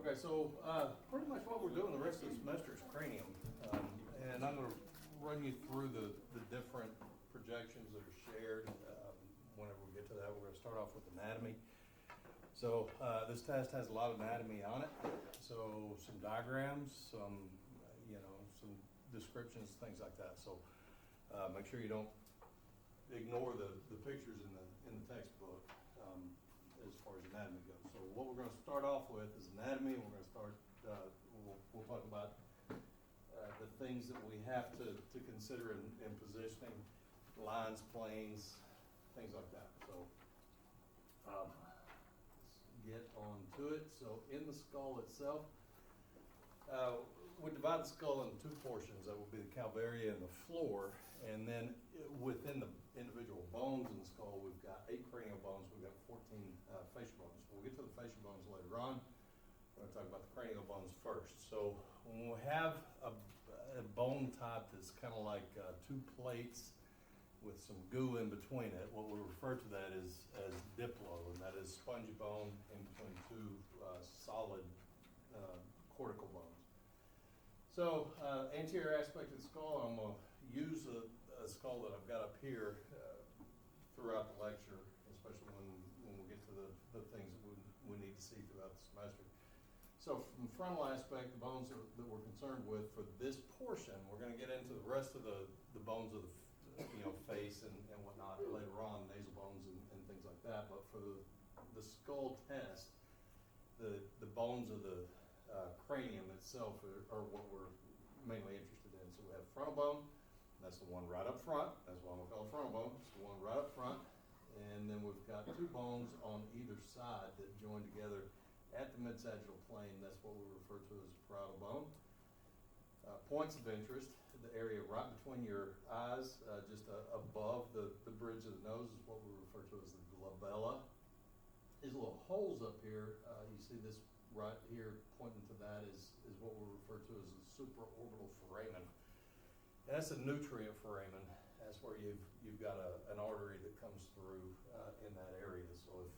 Okay, so pretty much what we're doing the rest of the semester is cranium. And I'm going to run you through the different projections that are shared. Whenever we get to that, we're going to start off with anatomy. So this test has a lot of anatomy on it. So some diagrams, some descriptions, things like that. So make sure you don't ignore the pictures in the textbook. As far as anatomy goes. So what we're going to start off with is anatomy. We're going to start, we'll talk about the things that we have to consider in positioning, lines, planes, things like that. So let's get on to it. So in the skull itself, we divide the skull into two portions. That will be the calvaria and the floor. And then within the individual bones in the skull, we've got 8 cranial bones. We've got 14 facial bones. We'll get to the facial bones later on. We're going to talk about the cranial bones first. So when we have a bone type that's kind of like 2 plates with some goo in between it, what we refer to that as diplo, and that is spongy bone in between 2 solid cortical bones. So anterior aspect of the skull, I'm going to use a skull that I've got up here throughout the lecture, especially when we get to the things that we need to see throughout the semester. So from frontal aspect, the bones that we're concerned with for this portion, we're going to get into the rest of the bones of the face and whatnot later on, nasal bones and things like that. But for the skull test, the bones of the cranium itself are what we're mainly interested in. So we have frontal bone, that's the one right up front. That's why we call it frontal bone. It's the one right up front. And then we've got 2 bones on either side that join together at the mid-sagittal plane. That's what we refer to as the parietal bone. Points of interest, the area right between your eyes, just above the bridge of the nose is what we refer to as the glabella. These little holes up here, you see this right here pointing to that is what we refer to as the supraorbital foramen. That's a nutrient foramen. That's where you've got an artery that comes through in that area. So if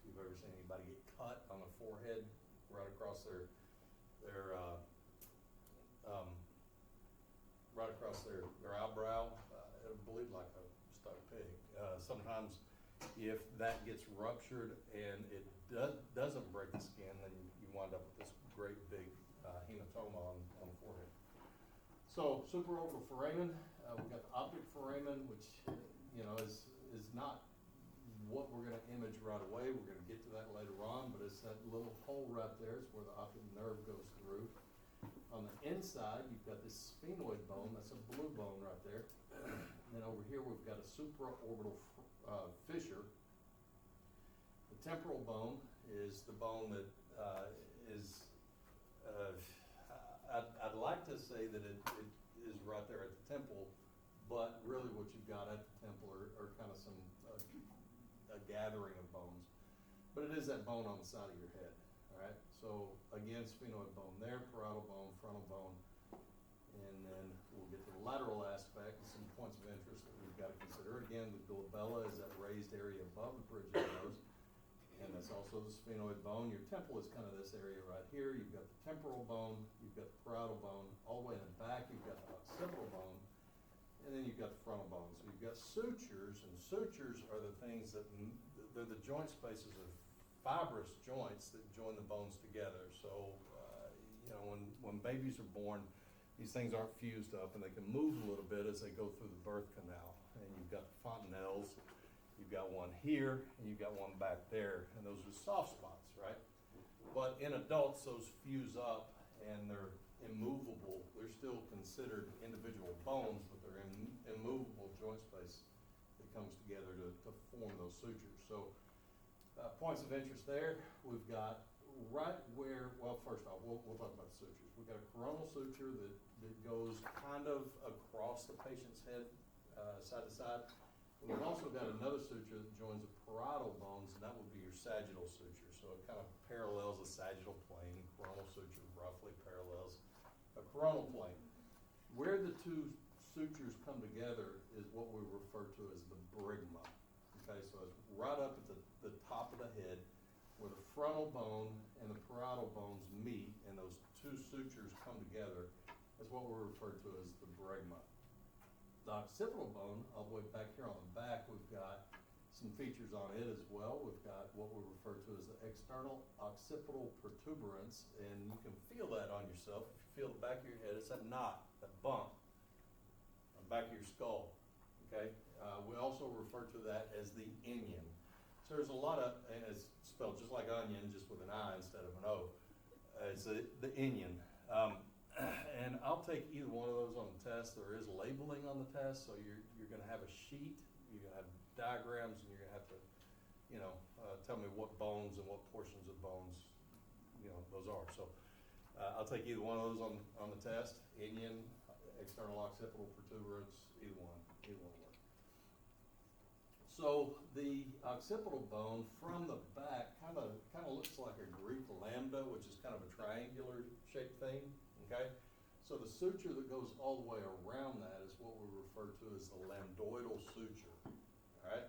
you've ever seen anybody get cut on the forehead, right across their eyebrow, it'll bleed like a stuck pig. Sometimes if that gets ruptured and it doesn't break the skin, then you wind up with this great big hematoma on the forehead. So supraorbital foramen, we've got the optic foramen, which is not what we're going to image right away. We're going to get to that later on, but it's that little hole right there. It's where the optic nerve goes through. On the inside, you've got this sphenoid bone. That's a blue bone right there. And then over here, we've got a supraorbital fissure. The temporal bone is the bone that is, I'd like to say that it is right there at the temple, but really what you've got at the temple are kind of a gathering of bones. But it is that bone on the side of your head. All right, so again, sphenoid bone there, parietal bone, frontal bone, and then we'll get to the lateral aspect, some points of interest that we've got to consider. Again, the glabella is that raised area above the bridge of the nose, and that's also the sphenoid bone. Your temple is kind of this area right here. You've got the temporal bone, you've got the parietal bone, all the way in the back you've got the occipital bone, and then you've got the frontal bone. So you've got sutures, and sutures are the things that, they're the joint spaces of fibrous joints that join the bones together. So, when babies are born, these things aren't fused up and they can move a little bit as they go through the birth canal. And you've got the fontanelles, you've got one here, and you've got one back there, and those are soft spots, right? But in adults, those fuse up and they're immovable. They're still considered individual bones, but they're immovable joint space that comes together to form those sutures. So, points of interest there, we've got right where, well, first off, we'll talk about the sutures. We've got a coronal suture that goes kind of across the patient's head, side to side. And we've also got another suture that joins the parietal bones, and that would be your sagittal suture. So it kind of parallels the sagittal plane. Coronal suture roughly parallels a coronal plane. Where the 2 sutures come together is what we refer to as the brygma. Okay, so it's right up at the top of the head where the frontal bone and the parietal bones meet and those two sutures come together, is what we refer to as the bregma. The occipital bone, all the way back here on the back, we've got some features on it as well. We've got what we refer to as the external occipital protuberance, and you can feel that on yourself. If you feel the back of your head, it's that knot, that bump on the back of your skull, okay? We also refer to that as the inion. So there's a lot of, and it's spelled just like onion, just with an I instead of an O. It's the inion. And I'll take either one of those on the test. There is labeling on the test, so you're gonna have a sheet, you're gonna have diagrams, and you're gonna have to, tell me what bones and what portions of bones, those are. So I'll take either one of those on the test, inion, external occipital protuberance, either one will work. So the occipital bone from the back kind of looks like a Greek lambda, which is kind of a triangular shaped thing, okay? So the suture that goes all the way around that is what we refer to as the lambdoidal suture, all right?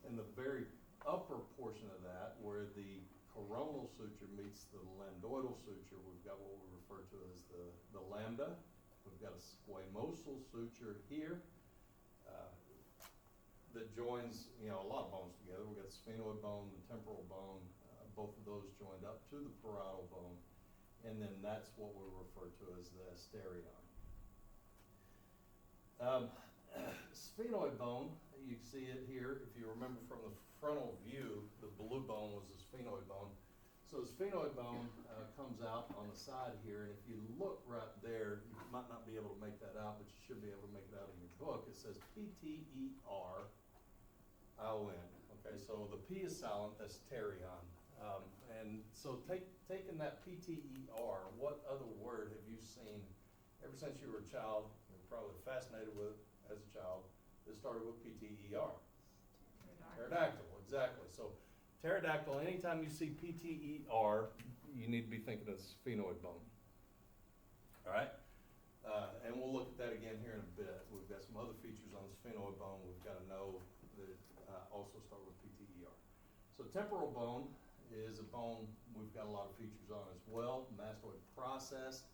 In the very upper portion of that, where the coronal suture meets the lambdoidal suture, we've got what we refer to as the lambda. We've got a squamosal suture here that joins, a lot of bones together. We've got the sphenoid bone, the temporal bone, both of those joined up to the parietal bone, and then that's what we refer to as the asterion. Sphenoid bone, you can see it here. If you remember from the frontal view, the blue bone was the sphenoid bone. So the sphenoid bone comes out on the side here, and if you look right there, you might not be able to make that out, but you should be able to make it out in your book. It says PTERION. Okay, so the P is silent, that's terion. And so taking that PTER, what other word have you seen ever since you were a child, and probably fascinated with as a child, that started with PTER? Pterodactyl, exactly. So pterodactyl, anytime you see PTER, you need to be thinking of the sphenoid bone. All right? And we'll look at that again here in a bit. We've got some other features on the sphenoid bone we've got to know that also start with PTER. So temporal bone is a bone we've got a lot of features on as well. Mastoid process.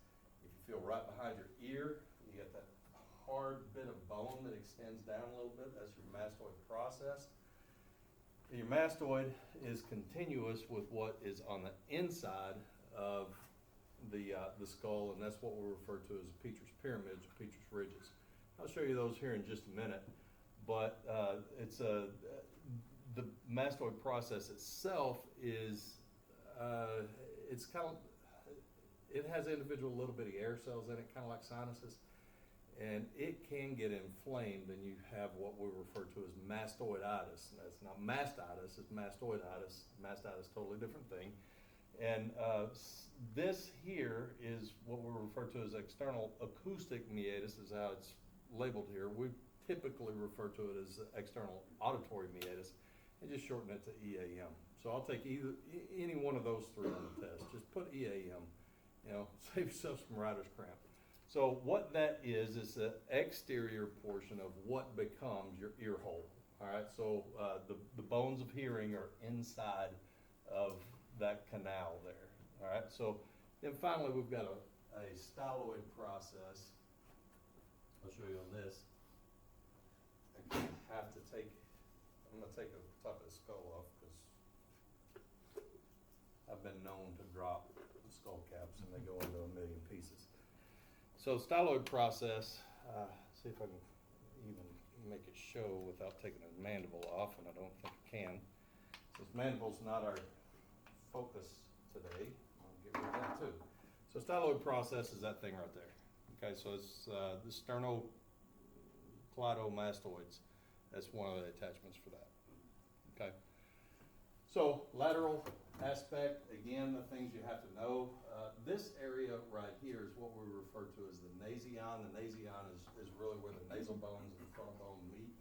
If you feel right behind your ear, you got that hard bit of bone that extends down a little bit. That's your mastoid process. Your mastoid is continuous with what is on the inside of the skull, and that's what we refer to as the petrous pyramids, or petrous ridges. I'll show you those here in just a minute, but the mastoid process itself is, it has individual little bitty air cells in it, kind of like sinuses, and it can get inflamed, and you have what we refer to as mastoiditis. That's not mastitis, it's mastoiditis. Mastitis, totally different thing. And this here is what we refer to as external acoustic meatus, is how it's labeled here. We typically refer to it as external auditory meatus, and just shorten it to EAM. So I'll take any one of those three on the test. Just put EAM, save yourself some writer's cramp. So what that is the exterior portion of what becomes your ear hole. All right, so the bones of hearing are inside of that canal there. All right, so then finally we've got a styloid process. I'll show you on this. I'm going to take the top of the skull off because I've been known to drop the skull caps and they go into a million pieces. So styloid process, see if I can even make it show without taking the mandible off, and I don't think I can. Since mandible's not our focus today, I'll get rid of that too. So styloid process is that thing right there. Okay, so it's the sternocleidomastoids. That's one of the attachments for that. Okay. So lateral aspect, again, the things you have to know. This area right here is what we refer to as the nasion. The nasion is really where the nasal bones and the frontal bone meet.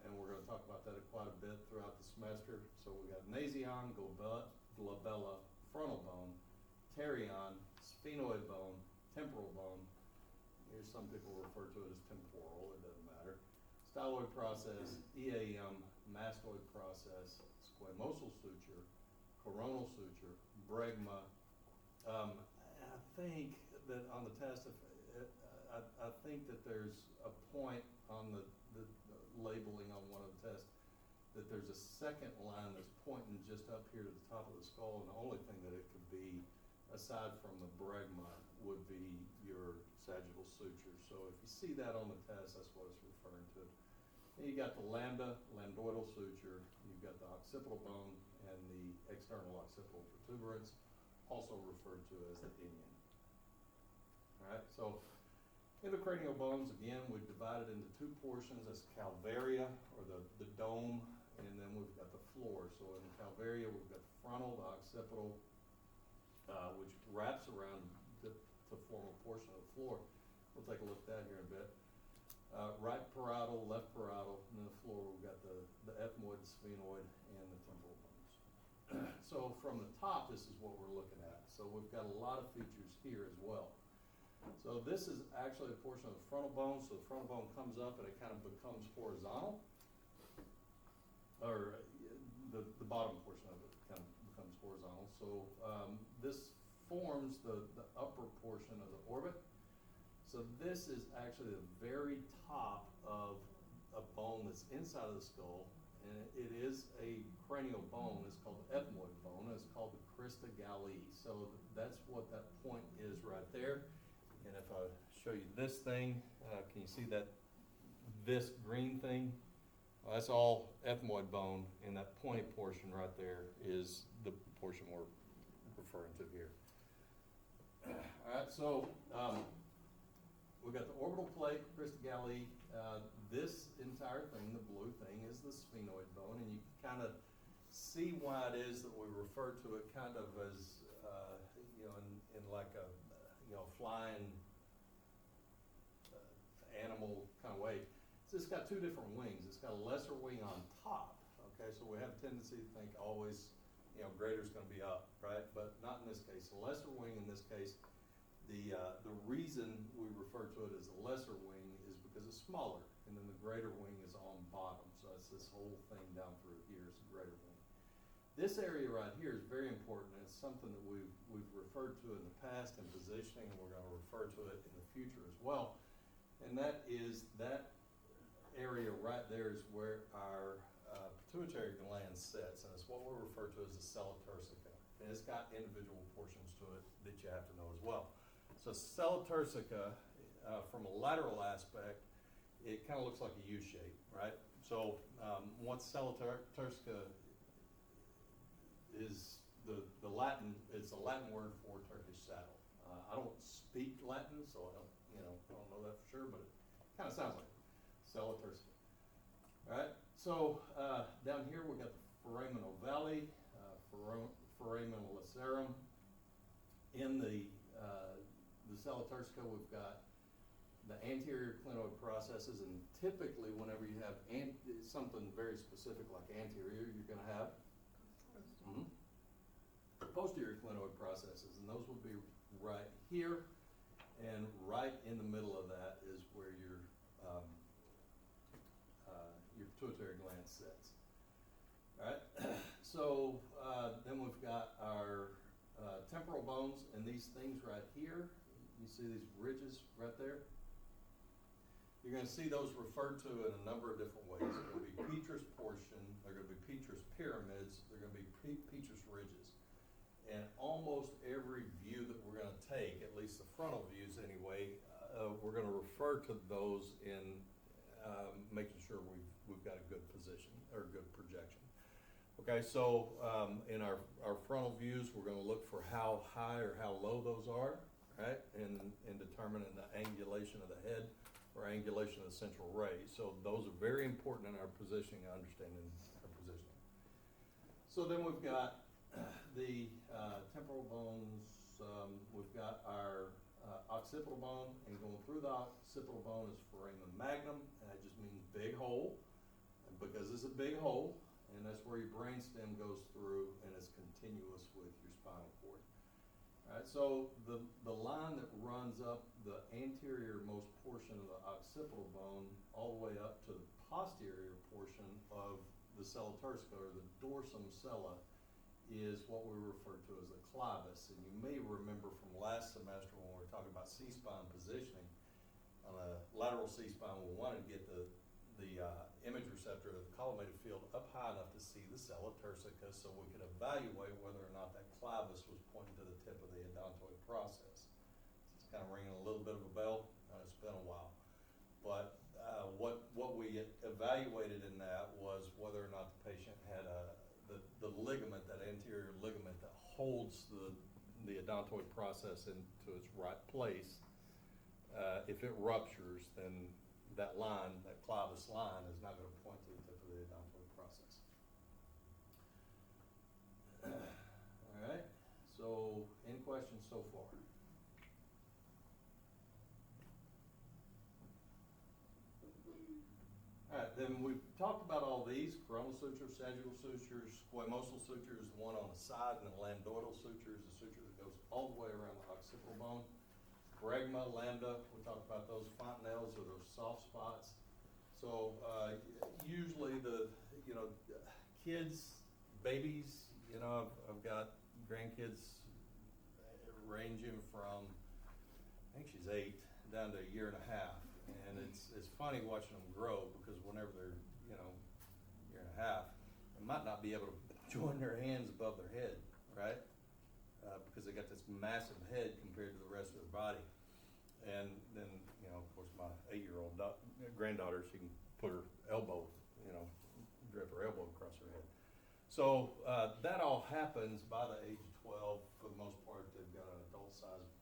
And we're going to talk about that quite a bit throughout the semester. So we got nasion, glabella, frontal bone, terion, sphenoid bone, temporal bone. Here's some people refer to it as temporal, it doesn't matter. Styloid process, EAM, mastoid process, squamosal suture, coronal suture, bregma, I think that on the test, if, I think that there's a point on the labeling on one of the tests that there's a second line that's pointing just up here to the top of the skull, and the only thing that it could be, aside from the bregma, would be your sagittal suture. So if you see that on the test, that's what it's referring to. And you got the lambdoidal suture, you've got the occipital bone, and the external occipital protuberance, also referred to as the inion. All right, so intracranial bones, again, we've divided into two portions. That's calvaria, or the dome, and then we've got the floor. So in the calvaria, we've got the frontal, the occipital, which wraps around to form a portion of the floor. We'll take a look at that here in a bit. Right parietal, left parietal, and then the floor, we've got the ethmoid, the sphenoid, and the temporal bones. So from the top, this is what we're looking at. So we've got a lot of features here as well. So this is actually a portion of the frontal bone. So the frontal bone comes up and it kind of becomes horizontal, or the bottom portion of it kind of becomes horizontal. So this forms the upper portion of the orbit. So this is actually the very top of a bone that's inside of the skull, and it is a cranial bone. It's called the ethmoid bone, and it's called the crista galli. So that's what that point is right there. And if I show you this thing, can you see that, this green thing? Well, that's all ethmoid bone, and that pointy portion right there is the portion we're referring to here. All right, so we've got the orbital plate, crista galli. This entire thing, the blue thing, is the sphenoid bone, and you can kind of see why it is that we refer to it kind of as, in like a, flying animal kind of way. So it's got two different wings. It's got a lesser wing on top, okay? So we have a tendency to think always, greater's gonna be up, right? But not in this case. The lesser wing in this case, the reason we refer to it as the lesser wing is because it's smaller, and then the greater wing is on bottom. So it's this whole thing down through here is the greater wing. This area right here is very important. It's something that we've referred to in the past in positioning, and we're going to refer to it in the future as well. And that is that area right there is where our pituitary gland sits, and it's what we refer to as the sella turcica. And it's got individual portions to it that you have to know as well. So sella turcica, from a lateral aspect, it kind of looks like a U shape, right? So once sella turcica is the Latin, it's a Latin word for Turkish saddle. I don't speak Latin, so I don't know that for sure, but it kind of sounds like it. Sella turcica. All right, so down here we've got the foramen ovale, foramen lacerum. In the sella turcica, we've got the anterior clinoid processes, and typically whenever you have something very specific like anterior, you're going to have posterior clinoid processes, and those will be right here, and right in the middle of that is where your pituitary gland sits. All right, so then we've got our temporal bones, and these things right here, you see these ridges right there? You're going to see those referred to in a number of different ways. They're going to be petrous portion, they're going to be petrous pyramids, they're going to be petrous ridges. And almost every view that we're going to take, at least the frontal views anyway, we're going to refer to those in making sure we've got a good position or good projection. Okay, so in our frontal views, we're going to look for how high or how low those are, right? And determining the angulation of the head or angulation of the central ray. So those are very important in our positioning, understanding our positioning. So then we've got the temporal bones. We've got our occipital bone, and going through the occipital bone is foramen magnum, and that just means big hole, because it's a big hole, and that's where your brainstem goes through, and it's continuous with your spinal cord. All right, so the line that runs up the anterior-most portion of the occipital bone all the way up to the posterior portion of the sella turcica, or the dorsum sella, is what we refer to as the clivus. And you may remember from last semester when we were talking about C-spine positioning. On a lateral C-spine, we wanted to get the image receptor of the collimated field up high enough to see the sella turcica so we could evaluate whether or not that clivus was pointing to the tip of the odontoid process. It's kind of ringing a little bit of a bell. It's been a while. But what we evaluated in that was whether or not the patient had the ligament, that anterior ligament that holds the odontoid process into its right place. If it ruptures, then that line, that clivus line, is not going to point to the tip of the odontoid process. All right, so any questions so far? All right, then we've talked about all these: coronal sutures, sagittal sutures, squamosal sutures, the one on the side, and the lambdoidal suture is the suture that goes all the way around the occipital bone. Bregma, lambda, we talked about those fontanelles or those soft spots. So usually kids, babies, I've got grandkids ranging from, I think she's 8, down to a year and a half. And it's funny watching them grow, because whenever they're, year and a half, they might not be able to join their hands above their head, right? Because they got this massive head compared to the rest of their body. And then, of course, my 8-year-old granddaughter, she can put her elbow, drape her elbow across her head. So that all happens by the age of 12. For the most part, they've got an adult-sized,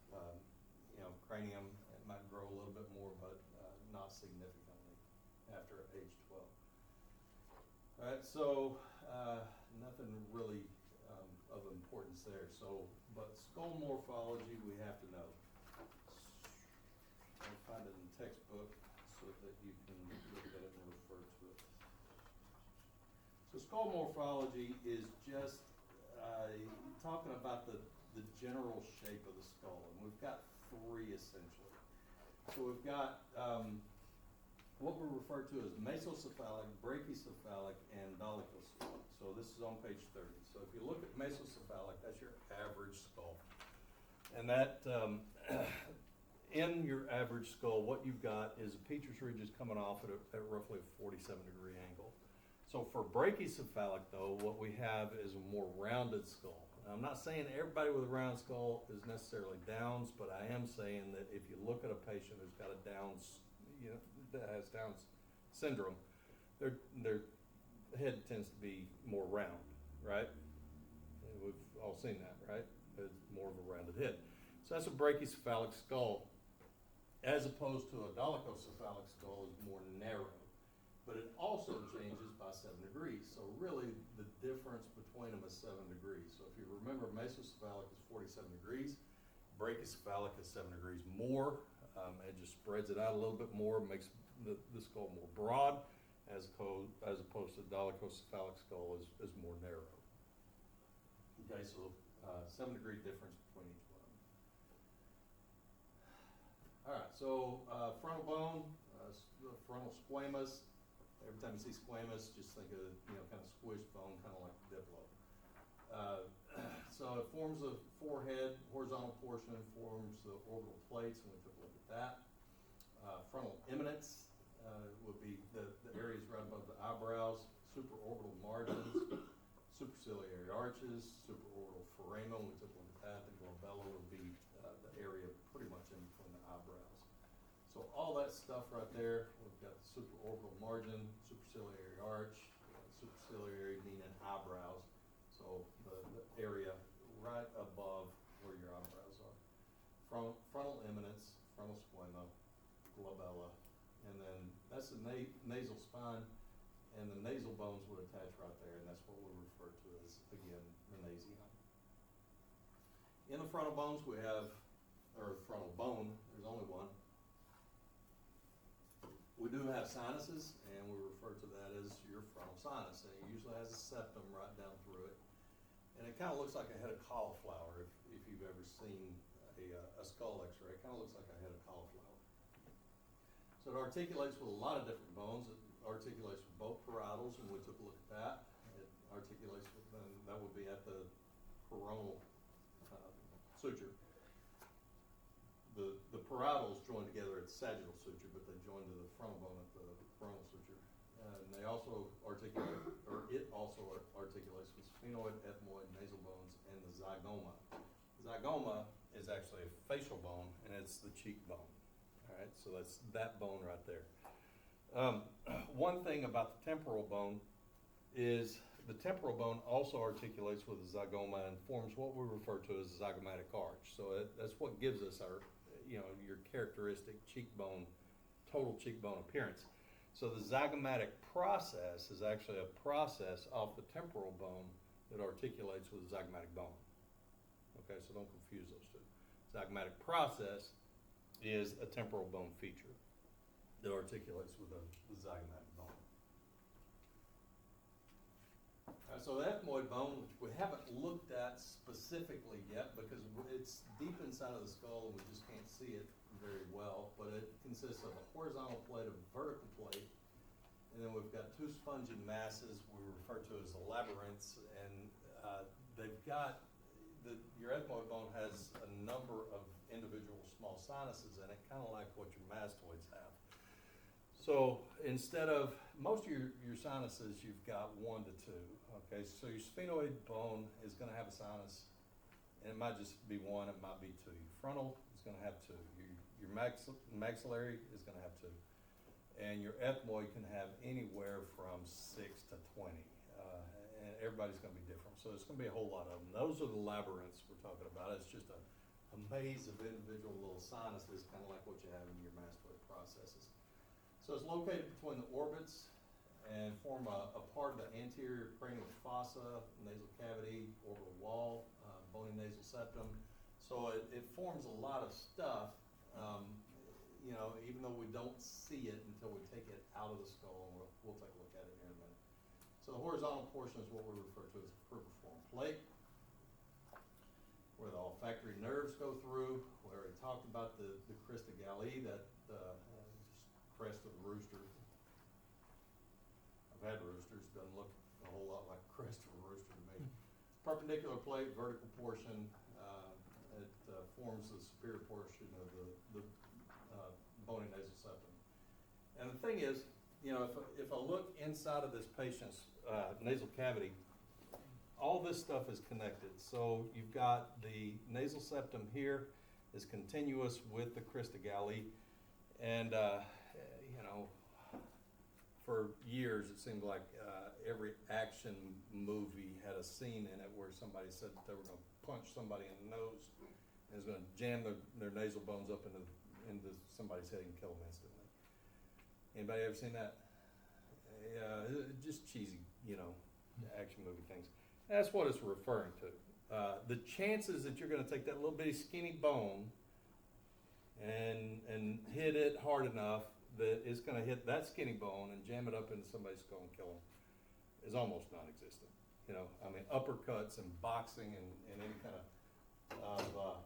cranium. It might grow a little bit more, but not significantly after age 12. All right, so nothing really of importance there. So, but skull morphology we have to know. I'll find it in the textbook so that you can look at it and refer to it. So skull morphology is just talking about the general shape of the skull, and we've got 3 essentially. So we've got what we refer to as mesocephalic, brachycephalic, and dolichocephalic. So this is on page 30. So if you look at mesocephalic, that's your average skull. And that, in your average skull, what you've got is the petrous ridges coming off at roughly a 47-degree angle. So for brachycephalic, though, what we have is a more rounded skull. Now, I'm not saying everybody with a round skull is necessarily Downs, but I am saying that if you look at a patient who's got a Downs, that has Downs syndrome, their head tends to be more round, right? And we've all seen that, right? It's more of a rounded head. So that's a brachycephalic skull, as opposed to a dolichocephalic skull is more narrow. But it also changes by 7 degrees. So really the difference between them is 7 degrees. So if you remember, mesocephalic is 47 degrees, brachycephalic is 7 degrees more. It just spreads it out a little bit more, makes the skull more broad, as opposed to dolichocephalic skull is more narrow. Okay, so 7 degree difference between each one. All right, so frontal bone, frontal squamous. Every time you see squamous, just think of kind of squished bone, kind of like diplo. So it forms the forehead, horizontal portion forms the orbital plates, and we took a look at that. Frontal eminence would be the areas right above the eyebrows, supraorbital margins, superciliary arches, supraorbital foramen. We took a look at that. The glabella would be the area pretty much in between the eyebrows. So all that stuff right there, we've got the supraorbital margin, superciliary arch, superciliary meaning eyebrows. So the area right above where your eyebrows are. Frontal eminence, frontal squama, glabella, and then that's the nasal spine, and the nasal bones would attach right there, and that's what we refer to as, again, the nasion. In the frontal bones we have, or frontal bone, there's only one. We do have sinuses, and we refer to that as your frontal sinus, and it usually has a septum right down through it. And it kind of looks like a head of cauliflower, if you've ever seen a skull x-ray. It kind of looks like a head of cauliflower. So it articulates with a lot of different bones. It articulates with both parietals, and we took a look at that. It articulates with, that would be at the coronal suture. The parietals join together at the sagittal suture, but they join to the frontal bone at the coronal suture. And they also articulate, or it also articulates with sphenoid, ethmoid, nasal bones, and the zygoma. Zygoma is actually a facial bone, and it's the cheekbone. All right, so that's that bone right there. One thing about the temporal bone is the temporal bone also articulates with the zygoma and forms what we refer to as a zygomatic arch. So that's what gives us our, your characteristic cheekbone, total cheekbone appearance. So the zygomatic process is actually a process off the temporal bone that articulates with the zygomatic bone. Okay, so don't confuse those two. Zygomatic process is a temporal bone feature that articulates with the zygomatic bone. So the ethmoid bone, which we haven't looked at specifically yet because it's deep inside of the skull and we just can't see it very well, but it consists of a horizontal plate, a vertical plate, and then we've got two spongin masses we refer to as the labyrinths, and they've got, your ethmoid bone has a number of individual small sinuses in it, kind of like what your mastoids have. So instead of, most of your sinuses, you've got 1 to 2. Okay, so your sphenoid bone is going to have a sinus, and it might just be 1, it might be 2. Your frontal is going to have 2. Your maxillary is going to have 2. And your ethmoid can have anywhere from 6 to 20. And everybody's going to be different. So it's going to be a whole lot of them. Those are the labyrinths we're talking about. It's just a maze of individual little sinuses, kind of like what you have in your mastoid processes. So it's located between the orbits and form a part of the anterior cranial fossa, nasal cavity, orbital wall, bony nasal septum. So it forms a lot of stuff, even though we don't see it until we take it out of the skull, and we'll take a look at it here in a minute. So the horizontal portion is what we refer to as the cribriform plate, where the olfactory nerves go through. We already talked about the crista galli, that crest of the rooster. I've had roosters, doesn't look a whole lot like the crest of a rooster to me. Perpendicular plate, vertical portion, it forms the superior portion of the bony nasal septum. And the thing is, if I look inside of this patient's nasal cavity, all this stuff is connected. So you've got the nasal septum here is continuous with the crista galli, and for years it seemed like every action movie had a scene in it where somebody said they were going to punch somebody in the nose and is going to jam their nasal bones up into somebody's head and kill them instantly. Anybody ever seen that? Yeah, just cheesy, action movie things. That's what it's referring to. The chances that you're going to take that little bitty skinny bone and hit it hard enough that it's going to hit that skinny bone and jam it up into somebody's skull and kill them is almost non-existent. Uppercuts and boxing and any kind of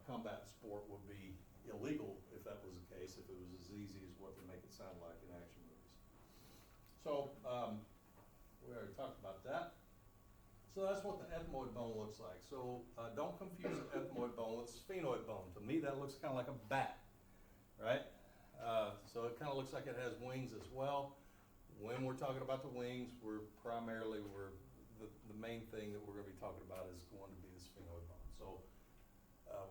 combat sport would be illegal if that was the case, if it was as easy as what they make it sound like in action movies. So we already talked about that. So that's what the ethmoid bone looks like. So don't confuse the ethmoid bone with the sphenoid bone. To me, that looks kind of like a bat, right? So it kind of looks like it has wings as well. When we're talking about the wings, the main thing that we're going to be talking about is going to be the sphenoid bone. So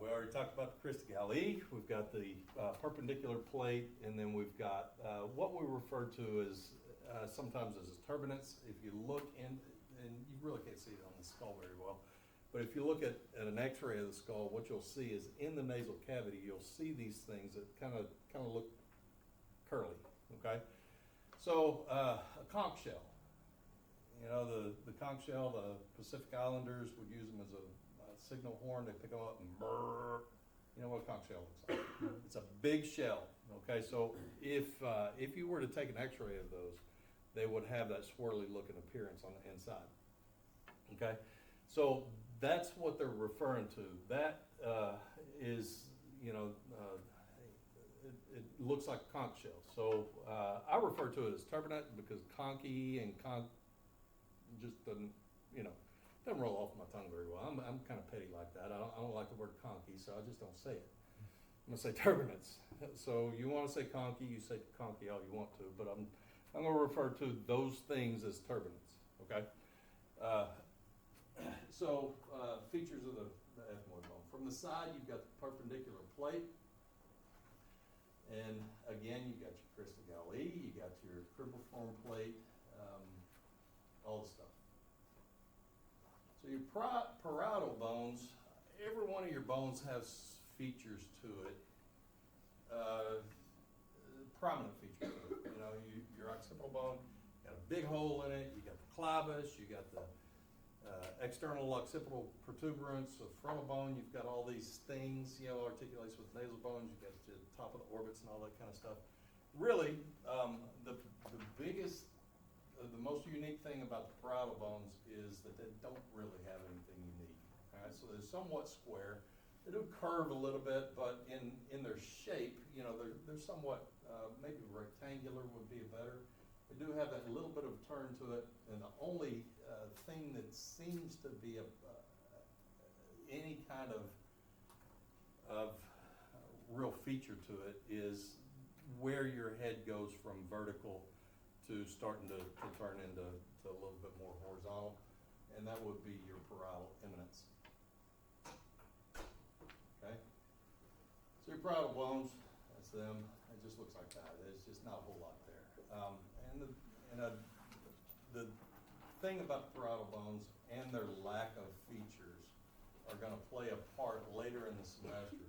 we already talked about the crista galli. We've got the perpendicular plate, and then we've got what we refer to as sometimes as turbinates. If you look in, and you really can't see it on the skull very well, but if you look at an x-ray of the skull, what you'll see is in the nasal cavity, you'll see these things that kind of look curly, okay? So a conch shell, the conch shell, the Pacific Islanders would use them as a signal horn. They pick them up and brrr. You know what a conch shell looks like. It's a big shell, okay? So if you were to take an x-ray of those, they would have that swirly looking appearance on the inside, okay? So that's what they're referring to. That is, it looks like a conch shell. So I refer to it as turbinate because conky and conch just doesn't, Doesn't roll off my tongue very well. I'm kind of petty like that. I don't like the word conky, so I just don't say it. I'm gonna say turbinates. So you want to say conky, you say conky all you want to, but I'm gonna refer to those things as turbinates. Okay. Features of the ethmoid bone. From the side, you've got the perpendicular plate, and again, you've got your crista galli, you got your cribriform plate, all the stuff. So your parietal bones, every one of your bones has features to it, prominent features to it. You know, your occipital bone got a big hole in it. You got the clivus. You got the external occipital protuberance of frontal bone. You've got all these things, you know, articulates with nasal bones. You've got the top of the orbits and all that kind of stuff. Really, the biggest, the most unique thing about the parietal bones is that they don't really have anything unique. All right, so they're somewhat square. They do curve a little bit, but in their shape, you know, they're somewhat, maybe rectangular would be better. They do have that little bit of turn to it, and the only thing that seems to be any kind of real feature to it is where your head goes from vertical to starting to turn into a little bit more horizontal, and that would be your parietal eminence. Okay? So your parietal bones, that's them. It just looks like that. There's just not a whole lot there. The thing about the parietal bones and their lack of features are going to play a part later in the semester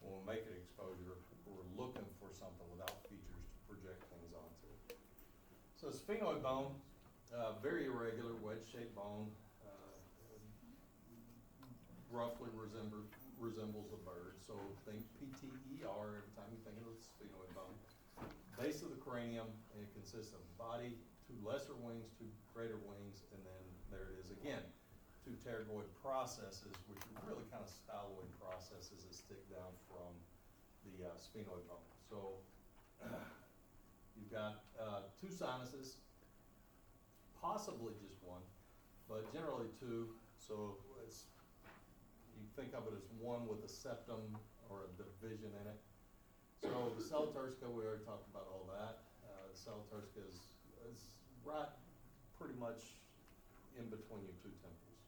when we make an exposure. We're looking for something without features to project things onto. So the sphenoid bone, very irregular, wedge-shaped bone, roughly resembles a bird. So think PTER every time you think of the sphenoid bone. Base of the cranium, and it consists of body, two lesser wings, two greater wings, and then there it is again. Two pterygoid processes, which are really kind of styloid processes that stick down from the sphenoid bone. So you've got two sinuses, possibly just one, but generally two. So you think of it as one with a septum or a division in it. So the sella turcica, we already talked about all that. The sella turcica is right pretty much in between your two temples.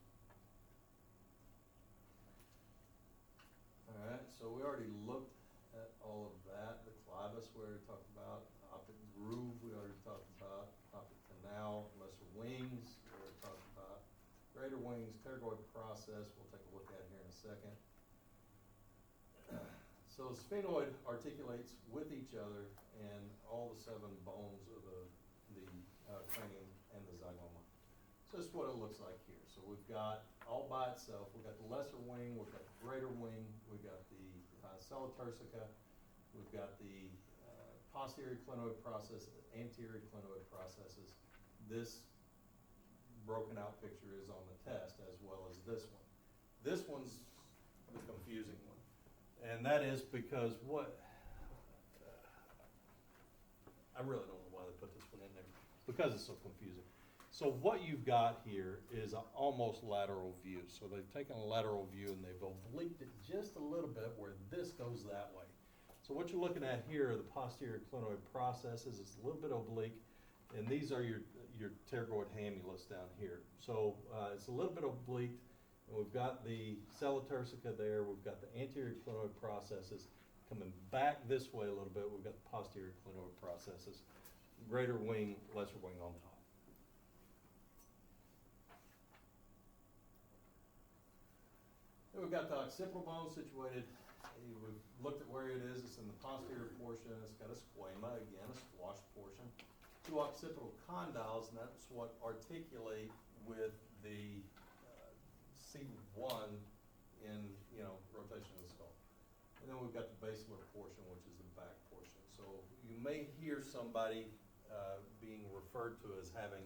All right, so we already looked at all of that. The clivus we already talked about. Optic groove we already talked about. Optic canal, lesser wings we already talked about. Greater wings, pterygoid process we'll take a look at here in a second. So the sphenoid articulates with each other and all the 7 bones of the cranium and the zygoma. So this is what it looks like here. So we've got all by itself, we've got the lesser wing, we've got the greater wing, we've got the sella turcica, we've got the posterior clinoid process, the anterior clinoid processes. This broken out picture is on the test as well as this one. This one's the confusing one. And that is because I really don't know why they put this one in there, because it's so confusing. So what you've got here is an almost lateral view. So they've taken a lateral view and they've obliqued it just a little bit where this goes that way. So what you're looking at here are the posterior clinoid processes. It's a little bit oblique, and these are your pterygoid hamulus down here. So it's a little bit oblique. And we've got the sella turcica there, we've got the anterior clinoid processes coming back this way a little bit, we've got the posterior clinoid processes, greater wing, lesser wing on top. Then we've got the occipital bone situated, we've looked at where it is, it's in the posterior portion, it's got a squama, again a squash portion, 2 occipital condyles, and that's what articulate with the C1 in, rotation of the skull. And then we've got the basilar portion, which is the back portion. So you may hear somebody being referred to as having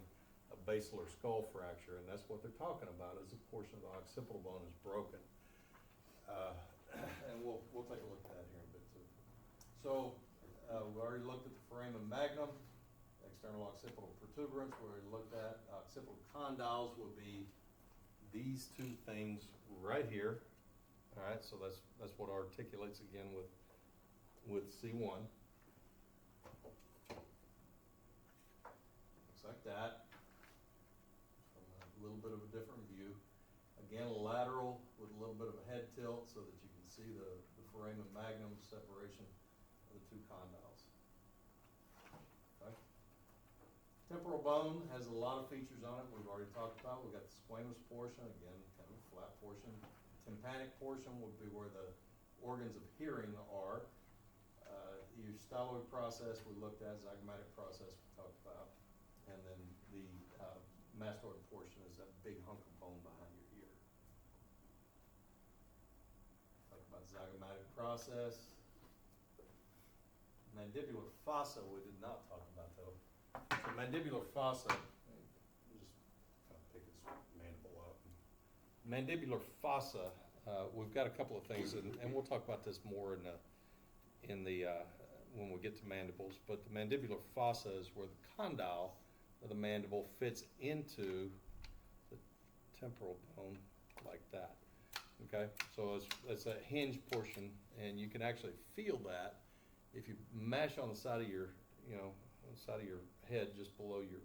a basilar skull fracture, and that's what they're talking about, is a portion of the occipital bone is broken. And we'll take a look at that here in a bit too. So we already looked at the foramen magnum, external occipital protuberance, we already looked at occipital condyles would be these two things right here. All right, so that's what articulates again with C1. Looks like that. From a little bit of a different view. Again, lateral with a little bit of a head tilt so that you can see the foramen magnum separation of the two condyles. Okay. Temporal bone has a lot of features on it we've already talked about. We've got the squamous portion, again, kind of a flat portion. Tympanic portion would be where the organs of hearing are. Your styloid process we looked at, zygomatic process we talked about, and then the mastoid portion is that big hunk of bone behind your ear. Talk about zygomatic process. Mandibular fossa we did not talk about though. So mandibular fossa, just kind of pick its mandible up. Mandibular fossa, we've got a couple of things, and we'll talk about this more in the when we get to mandibles, but the mandibular fossa is where the condyle of the mandible fits into the temporal bone like that. Okay, so it's a hinge portion, and you can actually feel that if you mash on the side of your, on the side of your head just below your,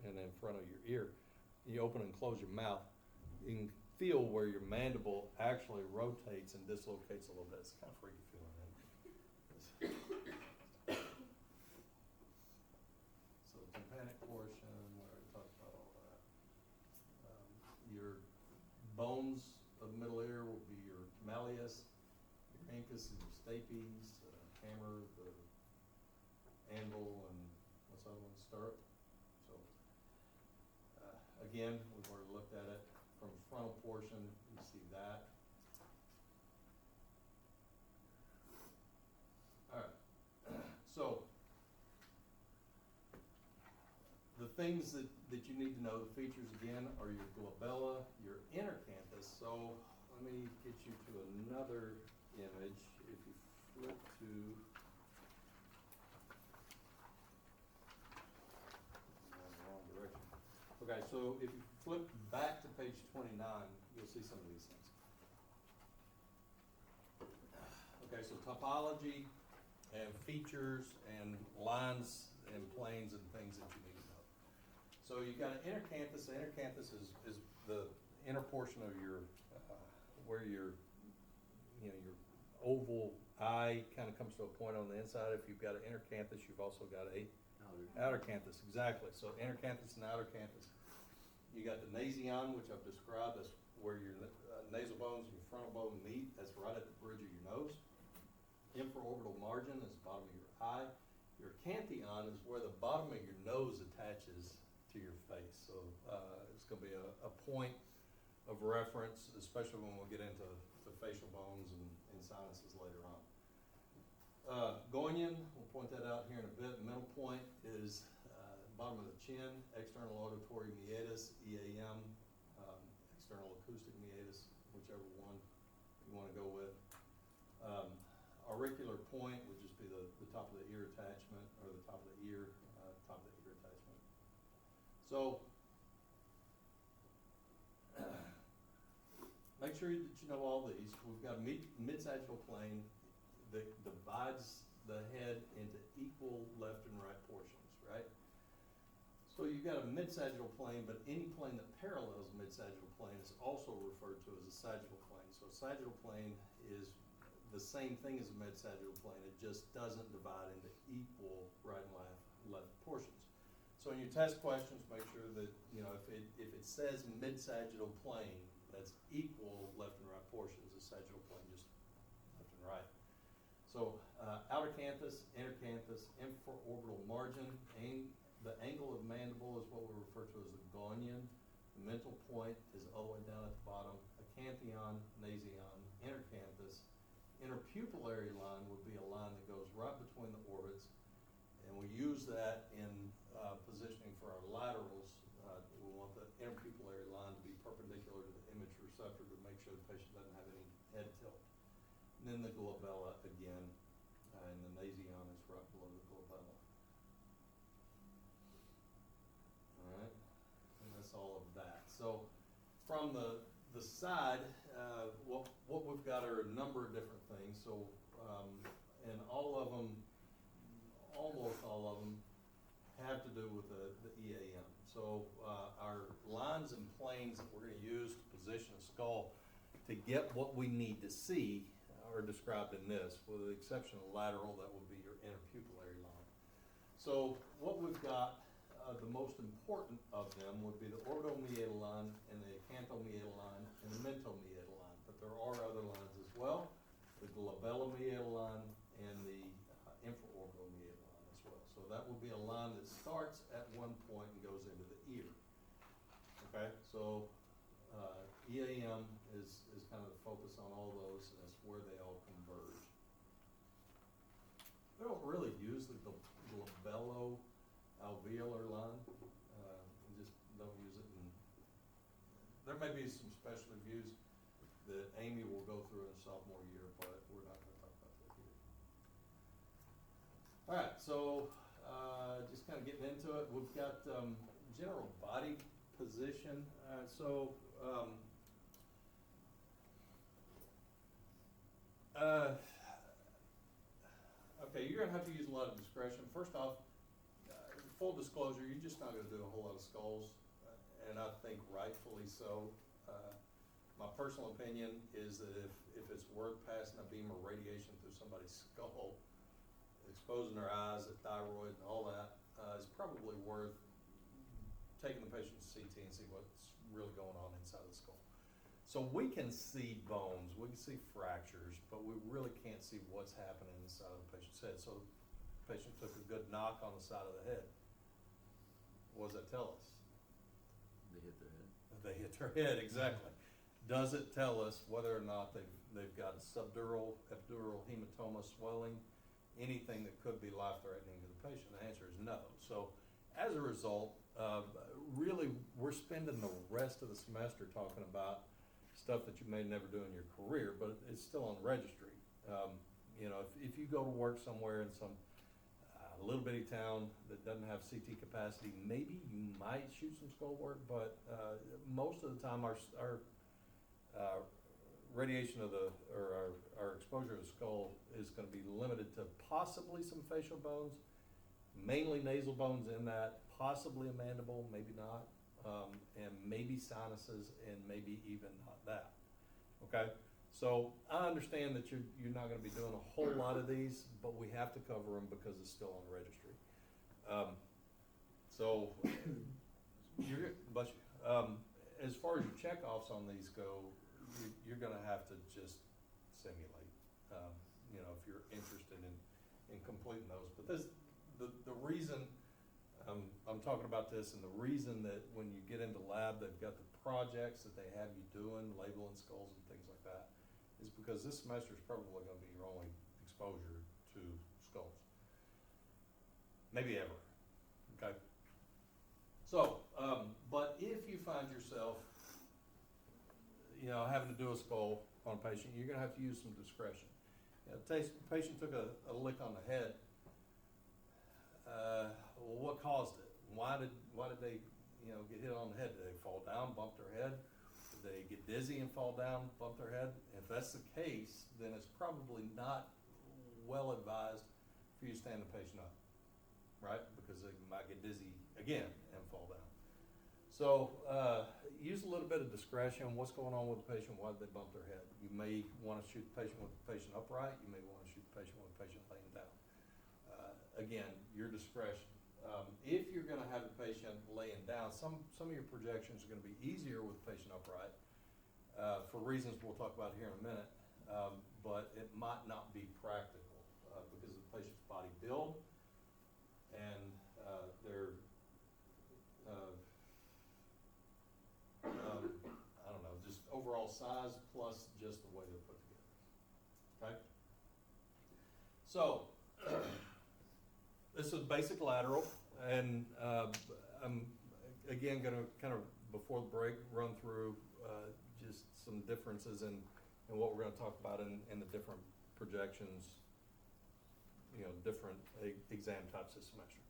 and in front of your ear. You open and close your mouth, you can feel where your mandible actually rotates and dislocates a little bit. It's kind of freaky feeling, isn't it? So the tympanic portion, we already talked about all that. Your bones of the middle ear will be your malleus, your incus, and your stapes, hammer, the anvil, and what's the other one, stirrup. So again, we've already looked at it. From the frontal portion, you see that. All right. So the things that you need to know, the features again, are your glabella, your inner canthus. So let me get you to another image. If you flip to the wrong direction. Okay, so if you flip back to page 29, you'll see some of these things. Okay, so topology and features and lines and planes and things that you need to know. So you've got an inner canthus. The inner canthus is the inner portion of your, where your oval eye kind of comes to a point on the inside. If you've got an inner canthus, you've also got a outer canthus. Exactly. So inner canthus and outer canthus. You got the nasion, which I've described as where your nasal bones and your frontal bone meet. That's right at the bridge of your nose. Infraorbital margin is the bottom of your eye. Your canthion is where the bottom of your nose attaches to your face. So it's going to be a point of reference, especially when we'll get into the facial bones and sinuses later on. Gonion, we'll point that out here in a bit. Middle point is bottom of the chin, external auditory meatus, EAM, external acoustic meatus, whichever one you want to go with. Auricular point would just be the top of the ear attachment, or the top of the ear, top of the ear attachment. So make sure that you know all these. We've got a mid-sagittal plane that divides the head into equal left and right portions, right? So you've got a mid-sagittal plane, but any plane that parallels a mid-sagittal plane is also referred to as a sagittal plane. So a sagittal plane is the same thing as a mid-sagittal plane. It just doesn't divide into equal right and left portions. So in your test questions, make sure that, if it says mid-sagittal plane, that's equal left and right portions. A sagittal plane just left and right. So outer canthus, inner canthus, infraorbital margin, the angle of mandible is what we refer to as the gonion. The mental point is all the way down at the bottom. A canthion, nasion, inner canthus. Interpupillary line would be a line that goes right between the orbits, and we use that in positioning for our laterals. We want the interpupillary line to be perpendicular to the image receptor to make sure the patient doesn't have any head tilt. And then the glabella again, and the nasion is right below the glabella. All right, and that's all of that. So from the side, what we've got are a number of different things. So, and all of them, almost all of them, have to do with the EAM. So our lines and planes that we're going to use to position a skull to get what we need to see are described in this, with the exception of lateral, that would be your interpupillary line. So what we've got, the most important of them would be the orbital-meatal line and the acanthomeatal line and the mentomeatal line. But there are other lines as well, the glabellomeatal line and the infraorbital-meatal line as well. So that would be a line that starts at one point and goes into the ear. Okay, so EAM is kind of the focus on all those, and that's where they all converge. We don't really use the glabello-alveolar line. We just don't use it. And there may be some special reviews that Amy will go through in her sophomore year, but we're not going to talk about that here. All right, so just kind of getting into it, we've got general body position. Okay, you're going to have to use a lot of discretion. First off, full disclosure, you're just not going to do a whole lot of skulls, and I think rightfully so. My personal opinion is that if it's worth passing a beam of radiation through somebody's skull, exposing their eyes, their thyroid, and all that, is probably worth taking the patient's CT and see what's really going on inside the skull. So we can see bones, we can see fractures, but we really can't see what's happening inside of the patient's head. So the patient took a good knock on the side of the head. What does that tell us? They hit their head. They hit their head, exactly. Does it tell us whether or not they've got a subdural, epidural hematoma, swelling, anything that could be life-threatening to the patient? The answer is no. So as a result, really we're spending the rest of the semester talking about stuff that you may never do in your career, but it's still on the registry. If you go to work somewhere in some little bitty town that doesn't have CT capacity, maybe you might shoot some skull work, but most of the time our radiation our exposure to the skull is going to be limited to possibly some facial bones, mainly nasal bones in that, possibly a mandible, maybe not, and maybe sinuses, and maybe even not that. Okay, so I understand that you're not going to be doing a whole lot of these, but we have to cover them because it's still on the registry. As far as your checkoffs on these go, you're going to have to just simulate. If you're interested in completing those. But the reason I'm talking about this, and the reason that when you get into lab, they've got the projects that they have you doing, labeling skulls and things like that, is because this semester is probably going to be your only exposure to skulls. Maybe ever. Okay. So, but if you find yourself, having to do a skull on a patient, you're going to have to use some discretion. The patient took a lick on the head. Well, what caused it? Why did they, get hit on the head? Did they fall down, bump their head? Did they get dizzy and fall down, bump their head? If that's the case, then it's probably not well advised for you to stand the patient up, right? Because they might get dizzy again and fall down. So use a little bit of discretion. What's going on with the patient? Why did they bump their head? You may want to shoot the patient with the patient upright. You may want to shoot the patient with the patient laying down. Again, your discretion. If you're going to have the patient laying down, some of your projections are going to be easier with the patient upright for reasons we'll talk about here in a minute, but it might not be practical because of the patient's body build and their just overall size plus just the way they're put together. Okay? So, this is basic lateral, and I'm again going to kind of, before the break, run through just some differences in what we're going to talk about in the different projections, different exam types this semester.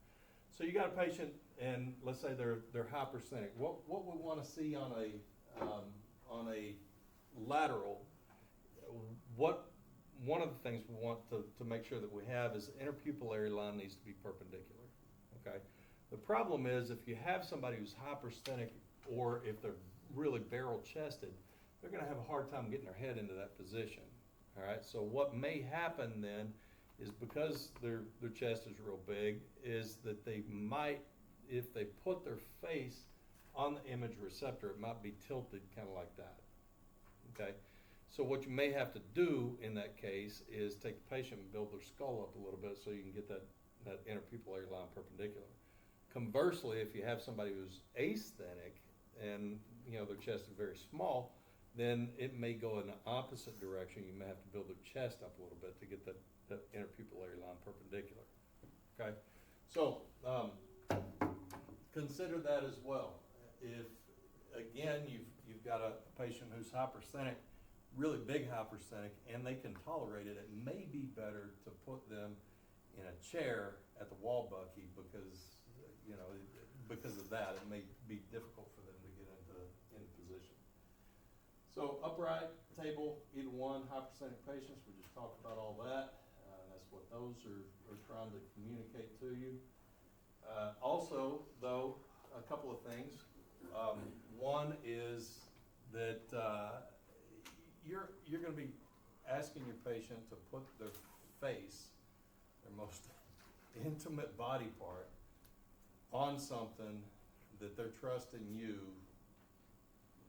So you got a patient, and let's say they're hypersthenic. What we want to see on a on a lateral, one of the things we want to make sure that we have is the interpupillary line needs to be perpendicular, okay? The problem is if you have somebody who's hypersthenic or if they're really barrel chested, they're gonna have a hard time getting their head into that position, all right? So what may happen then is because their chest is real big, is that they might, if they put their face on the image receptor, it might be tilted kind of like that, okay? So what you may have to do in that case is take the patient and build their skull up a little bit so you can get that interpupillary line perpendicular. Conversely, if you have somebody who's asthenic and their chest is very small, then it may go in the opposite direction. You may have to build their chest up a little bit to get that interpupillary line perpendicular. Okay, so consider that as well. If again you've got a patient who's hypersthenic, really big hypersthenic, and they can tolerate it, it may be better to put them in a chair at the wall bucky because of that. It may be difficult for them to get into position. So upright, table, either one, hypersthenic patients, we just talked about all that. That's what those are trying to communicate to you. Also, though, a couple of things. One is that you're going to be asking your patient to put their face, their most intimate body part, on something that they're trusting you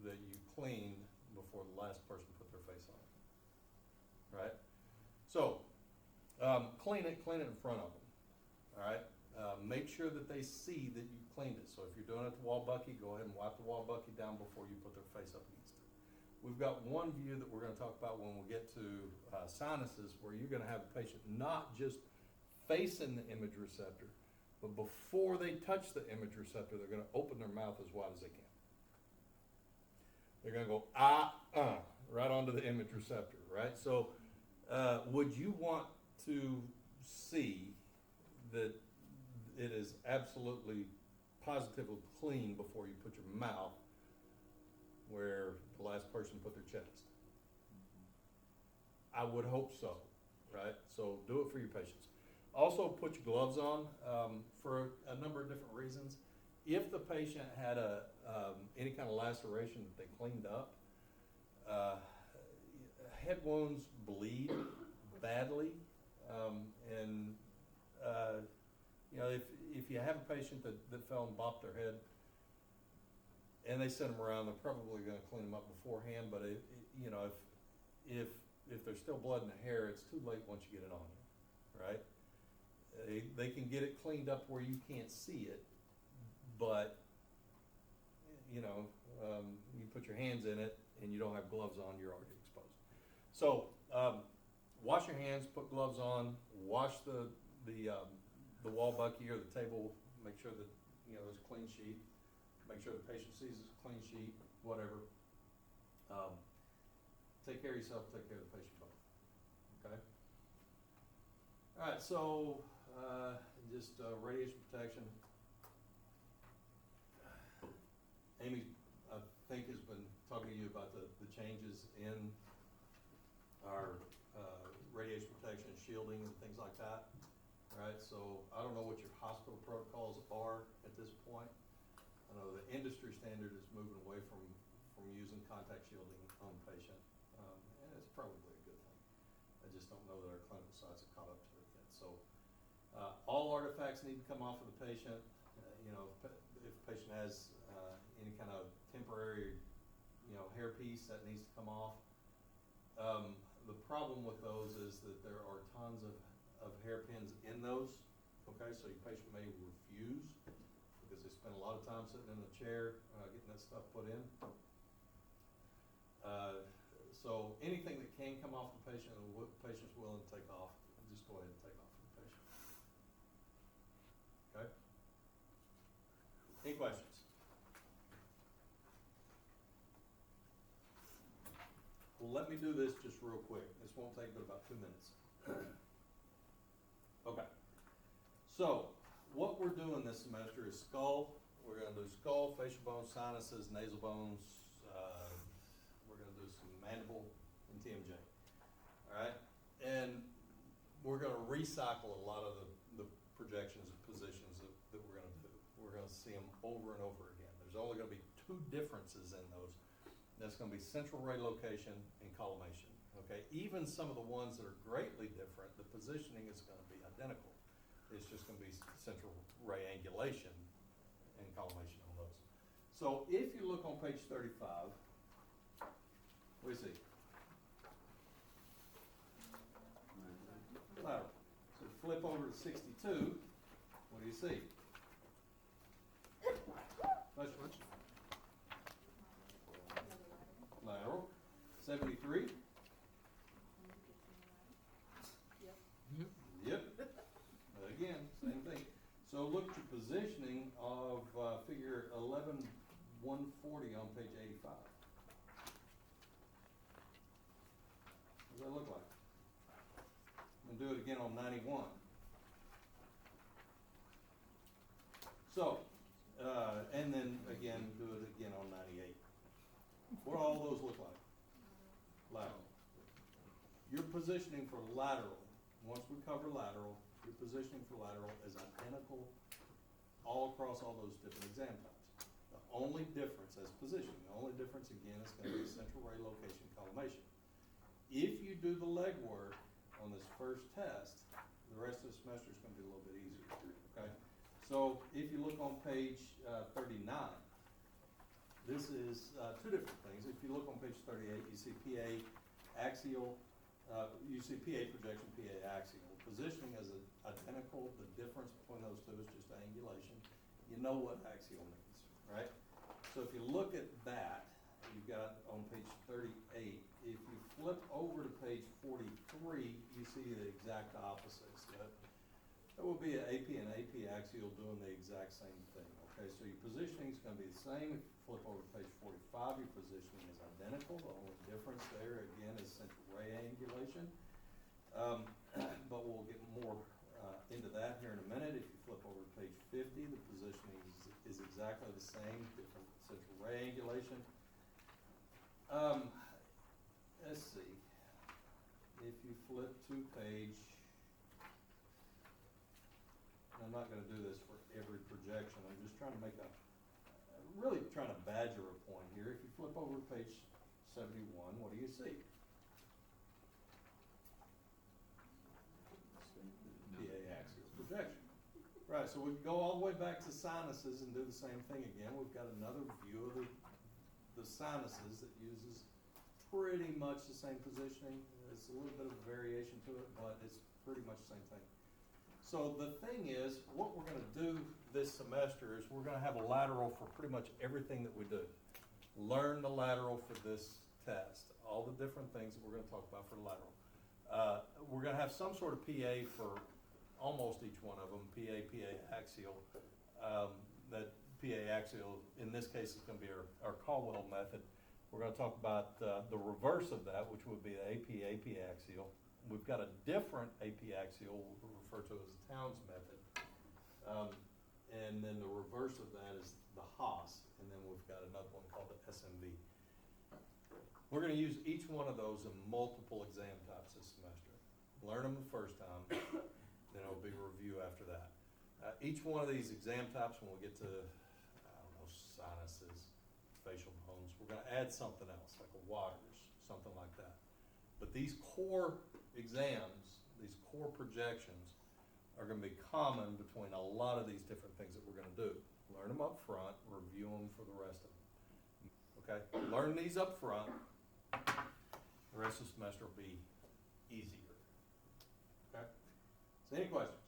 that you cleaned before the last person put their face on it, right? So, clean it in front of them, all right? Make sure that they see that you cleaned it. So if you're doing it at the wall bucky, go ahead and wipe the wall bucky down before you put their face up against it. We've got one view that we're going to talk about when we get to sinuses, where you're going to have a patient not just facing the image receptor, but before they touch the image receptor, they're going to open their mouth as wide as they can. They're going to go, right onto the image receptor, right? So would you want to see that it is absolutely, positively clean before you put your mouth where the last person put their chest? I would hope so, right? So do it for your patients. Also, put your gloves on for a number of different reasons. If the patient had any kind of laceration that they cleaned up, head wounds bleed badly, and if you have a patient that fell and bopped their head, and they send them around, they're probably going to clean them up beforehand. But if there's still blood in the hair, it's too late once you get it on you, right? They can get it cleaned up where you can't see it, but you put your hands in it and you don't have gloves on, you're already exposed. So wash your hands, put gloves on, wash the wall bucky or the table. Make sure that there's a clean sheet. Make sure the patient sees it's a clean sheet. Whatever. Take care of yourself. Take care of the patient both. Okay. All right. So just radiation protection. Amy, I think, has been talking to you about the changes in our radiation protection, shielding, and things like that. All right, so I don't know what your hospital protocols are at this point. I know the industry standard is moving away from using contact shielding on the patient, and it's probably a good thing. I just don't know that our clinical sites have caught up to it yet. So all artifacts need to come off of the patient. If the patient has any kind of temporary, hair piece, that needs to come off. The problem with those is that there are tons of hairpins in those. Okay, so your patient may refuse because they spend a lot of time sitting in the chair getting that stuff put in. So anything that can come off the patient and the patient's willing to take off, just go ahead and take off for the patient. Okay? Any questions? Well, let me do this just real quick. This won't take but about 2 minutes. Okay. So, what we're doing this semester is skull. We're going to do skull, facial bones, sinuses, nasal bones, We're gonna do some mandible and TMJ, all right? And we're gonna recycle a lot of the projections and positions that we're gonna do. We're gonna see them over and over again. There's only gonna be two differences in those. That's gonna be central ray location and collimation, okay? Even some of the ones that are greatly different, the positioning is gonna be identical. It's just gonna be central ray angulation and collimation on those. So if you look on page 35, what do you see? Lateral. So flip over to 62, what do you see? Question. Lateral. 73. Yep. Again, same thing. So look at your positioning of figure 11-140 on page 85. What does that look like? And do it again on 91. So, and then again, do it again on 98. What do all those look like? Lateral. Your positioning for lateral, once we cover lateral, your positioning for lateral is identical all across all those different exam types. The only difference as positioning, the only difference again is going to be central ray location collimation. If you do the legwork on this first test, the rest of the semester is going to be a little bit easier, okay? So if you look on page 39, this is two different things. If you look on page 38, you see PA axial, you see PA projection, PA axial. Positioning is identical. The difference between those two is just angulation. You know what axial means, right? So if you look at that, you've got on page 38, if you flip over to page 43, you see the exact opposites. That will be an AP and AP axial doing the exact same thing, okay? So your positioning is going to be the same. If you flip over to page 45, your positioning is identical. The only difference there, again, is central ray angulation. But we'll get more into that here in a minute. If you flip over to page 50, the positioning is exactly the same, different central ray angulation. Let's see. If you flip to page, I'm not going to do this for every projection. I'm just trying to make really trying to badger a point here. If you flip over to page 71, what do you see? PA axial projection. Right, so we go all the way back to sinuses and do the same thing again. We've got another view of the sinuses that uses pretty much the same positioning. It's a little bit of a variation to it, but it's pretty much the same thing. So the thing is, what we're going to do this semester is we're going to have a lateral for pretty much everything that we do. Learn the lateral for this test, all the different things that we're going to talk about for the lateral. We're going to have some sort of PA for almost each one of them, PA axial. That PA axial, in this case, is going to be our Caldwell method. We're going to talk about the reverse of that, which would be the AP axial. We've got a different AP axial we'll refer to as the Towns method. And then the reverse of that is the Haas, and then we've got another one called the SMV. We're going to use each one of those in multiple exam types this semester. Learn them the first time, then it'll be review after that. Each one of these exam types, when we get to, I don't know, sinuses, facial bones, we're going to add something else, like a Waters, something like that. But these core exams, these core projections, are going to be common between a lot of these different things that we're going to do. Learn them up front, review them for the rest of them. Okay? Learn these up front. The rest of the semester will be easier. Okay? So any questions?